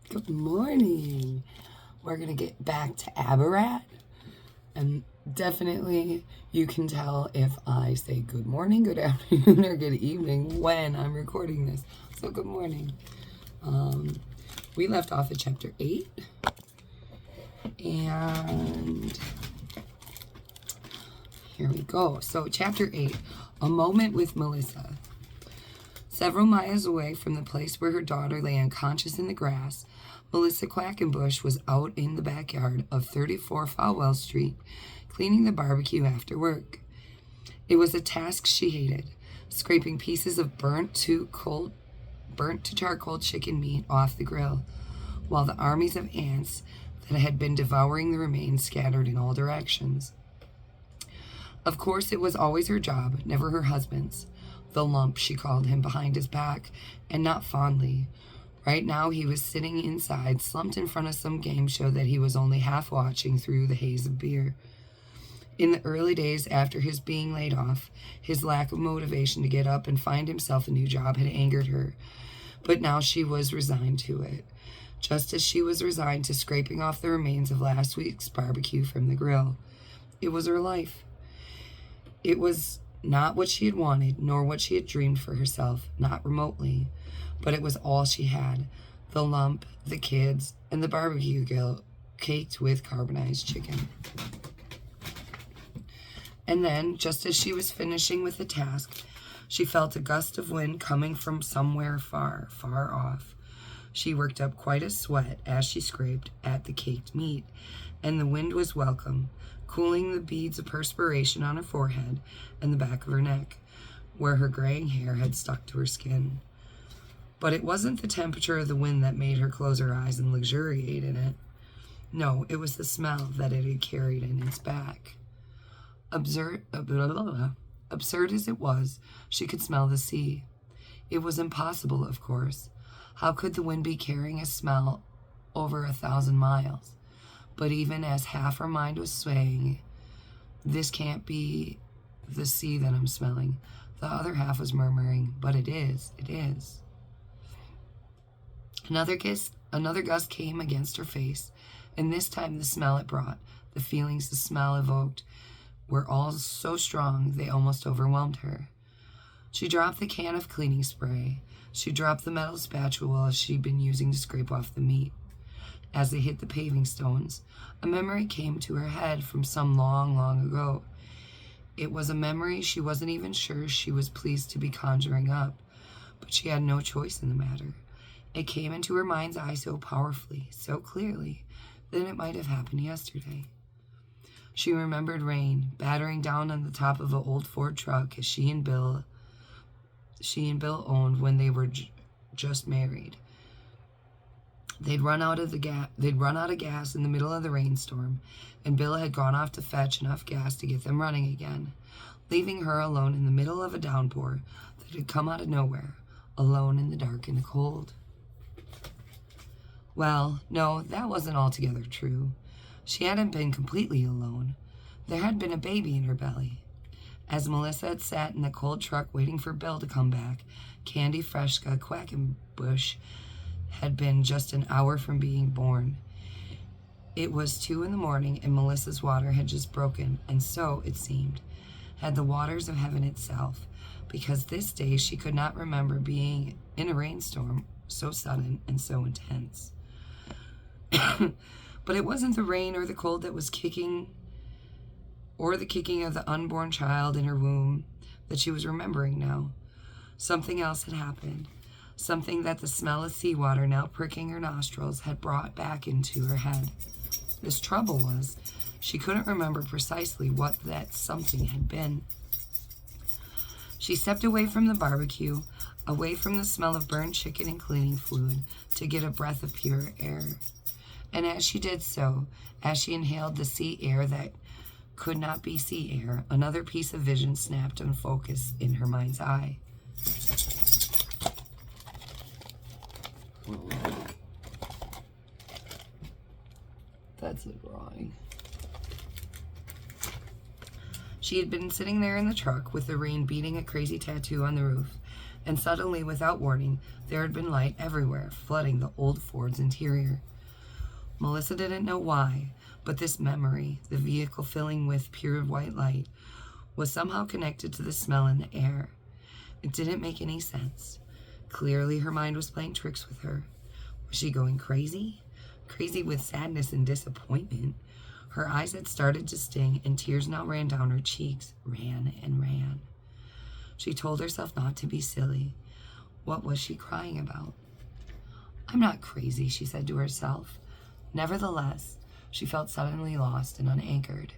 Good morning. We're going to get back to ABARAT. And definitely you can tell if I say good morning, good afternoon, or good evening when I'm recording this. So good morning. We left off at chapter 8. And here we go. So chapter 8, a moment with Melissa. Several miles away from the place where her daughter lay unconscious in the grass, Melissa Quackenbush was out in the backyard of 34 Falwell Street, cleaning the barbecue after work. It was a task she hated, scraping pieces of burnt to charcoal chicken meat off the grill, while the armies of ants that had been devouring the remains scattered in all directions. Of course, it was always her job, never her husband's. The lump, she called him behind his back, and not fondly. Right now he was sitting inside, slumped in front of some game show that he was only half watching through the haze of beer. In the early days after his being laid off, his lack of motivation to get up and find himself a new job had angered her, but now she was resigned to it, just as she was resigned to scraping off the remains of last week's barbecue from the grill. It was her life. It was not what she had wanted, nor what she had dreamed for herself, not remotely, but it was all she had, the lump, the kids, and the barbecue grill caked with carbonized chicken. And then, just as she was finishing with the task, she felt a gust of wind coming from somewhere far, far off. She worked up quite a sweat as she scraped at the caked meat, and the wind was welcome, cooling the beads of perspiration on her forehead and the back of her neck, where her graying hair had stuck to her skin. But it wasn't the temperature of the wind that made her close her eyes and luxuriate in it. No, it was the smell that it had carried in its back. Absurd as it was, she could smell the sea. It was impossible, of course. How could the wind be carrying a smell over 1,000 miles? But even as half her mind was swaying, this can't be the sea that I'm smelling, the other half was murmuring, but it is. Another gust came against her face, and this time the smell it brought, the feelings the smell evoked, were all so strong they almost overwhelmed her. She dropped the can of cleaning spray. She dropped the metal spatula she'd been using to scrape off the meat. As they hit the paving stones, a memory came to her head from some long, long ago. It was a memory she wasn't even sure she was pleased to be conjuring up, but she had no choice in the matter. It came into her mind's eye so powerfully, so clearly, that it might have happened yesterday. She remembered rain battering down on the top of an old Ford truck as she and Bill owned when they were just married. They'd run out of gas in the middle of the rainstorm, and Bill had gone off to fetch enough gas to get them running again, leaving her alone in the middle of a downpour that had come out of nowhere, alone in the dark and the cold. Well, no, that wasn't altogether true. She hadn't been completely alone. There had been a baby in her belly. As Melissa had sat in the cold truck waiting for Bill to come back, Candy Freshka Quackenbush had been just an hour from being born. It was 2 a.m, and Melissa's water had just broken, and so, it seemed, had the waters of heaven itself, because this day she could not remember being in a rainstorm so sudden and so intense. But it wasn't the rain or the cold that was kicking, or the kicking of the unborn child in her womb that she was remembering now. Something else had happened. Something that the smell of seawater now pricking her nostrils had brought back into her head. This trouble was, she couldn't remember precisely what that something had been. She stepped away from the barbecue, away from the smell of burned chicken and cleaning fluid, to get a breath of pure air. And as she did so, as she inhaled the sea air that could not be sea air, another piece of vision snapped in focus in her mind's eye. That's a drawing. She had been sitting there in the truck with the rain beating a crazy tattoo on the roof. And suddenly, without warning, there had been light everywhere, flooding the old Ford's interior. Melissa didn't know why, but this memory, the vehicle filling with pure white light, was somehow connected to the smell in the air. It didn't make any sense. Clearly, her mind was playing tricks with her. Was she going crazy? Crazy with sadness and disappointment. Her eyes had started to sting, and tears now ran down her cheeks, ran and ran. She told herself not to be silly. What was she crying about? I'm not crazy, she said to herself. Nevertheless, she felt suddenly lost and unanchored.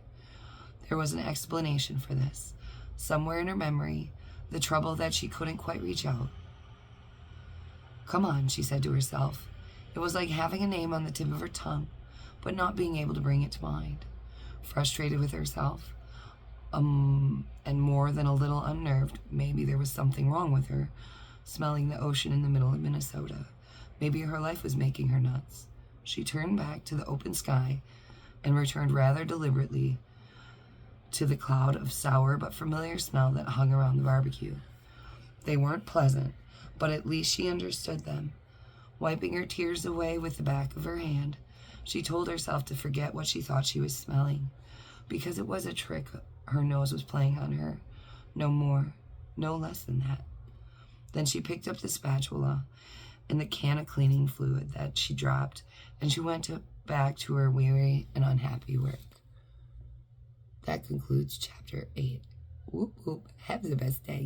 There was an explanation for this. Somewhere in her memory, the trouble that she couldn't quite reach out. Come on, she said to herself. It was like having a name on the tip of her tongue, but not being able to bring it to mind. Frustrated with herself, and more than a little unnerved, maybe there was something wrong with her, smelling the ocean in the middle of Minnesota. Maybe her life was making her nuts. She turned back to the open sky and returned rather deliberately to the cloud of sour but familiar smell that hung around the barbecue. They weren't pleasant, but at least she understood them. Wiping her tears away with the back of her hand, she told herself to forget what she thought she was smelling, because it was a trick her nose was playing on her. No more, no less than that. Then she picked up the spatula and the can of cleaning fluid that she dropped, and she went back to her weary and unhappy work. That concludes chapter 8. Whoop, whoop. Have the best day.